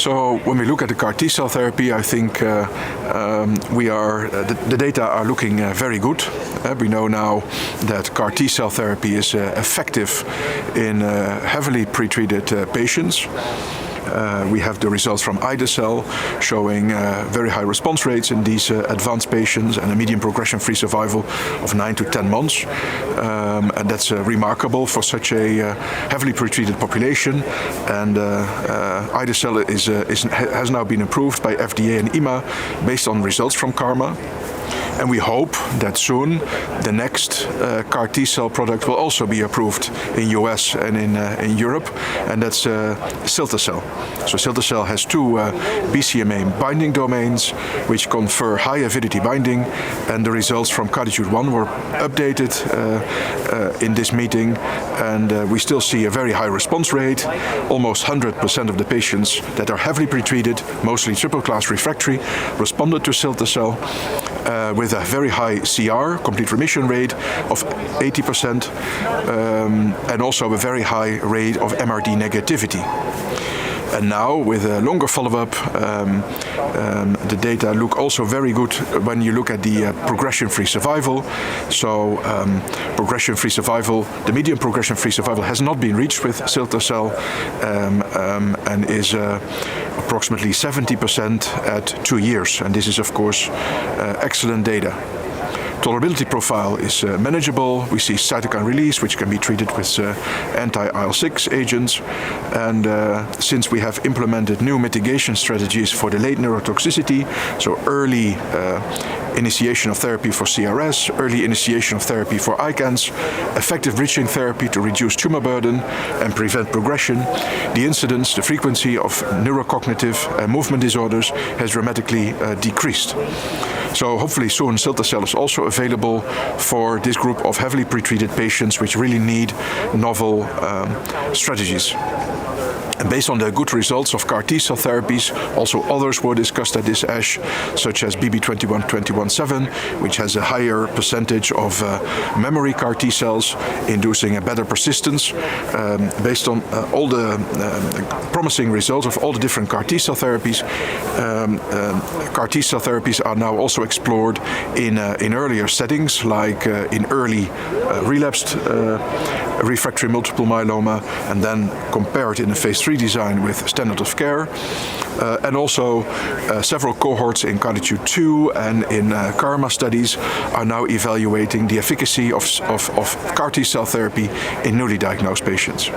So when we look at the CAR T-cell therapy, I think the data are looking very good. We know now that CAR T-cell therapy is effective in heavily pretreated patients. We have the results from ide-cel showing very high response rates in these advanced patients and a median progression-free survival of 9 to 10 months. And that's remarkable for such a heavily pretreated population. And ide-cel has now been approved by FDA and EMA based on results from KarMMa. And we hope that soon the next CAR T-cell product will also be approved in US and in Europe, and that's cilta-cel. So cilta-cel has two BCMA binding domains which confer high avidity binding, and the results from CARTITUDE-1 were updated in this meeting, and we still see a very high response rate. Almost 100% of the patients that are heavily pretreated, mostly triple-class refractory, responded to cilta-cel. With a very high CR, complete remission rate of 80%, and also a very high rate of MRD negativity. And now, with a longer follow-up, the data look also very good when you look at the progression-free survival. So, progression-free survival, the median progression-free survival has not been reached with cilta-cel, and is approximately 70% at 2 years. And this is, of course, excellent data. Tolerability profile is manageable. We see cytokine release, which can be treated with anti-IL-6 agents. And since we have implemented new mitigation strategies for the late neurotoxicity, so early initiation of therapy for CRS, early initiation of therapy for ICANS, effective bridging therapy to reduce tumor burden and prevent progression, the incidence, the frequency of neurocognitive and movement disorders has dramatically decreased. So hopefully soon cilta-cel is also available for this group of heavily pretreated patients which really need novel strategies. And based on the good results of CAR T-cell therapies, also others were discussed at this ASH, such as BB21217, which has a higher percentage of memory CAR T-cells, inducing a better persistence. Based on all the promising results of all the different CAR T-cell therapies, CAR T-cell therapies are now also explored in earlier settings, like in early relapsed refractory multiple myeloma, and then compared in a phase 3 design with standard of care. And also several cohorts in CARTITUDE-2 and in KarMMa studies are now evaluating the efficacy of CAR T-cell therapy in newly diagnosed patients.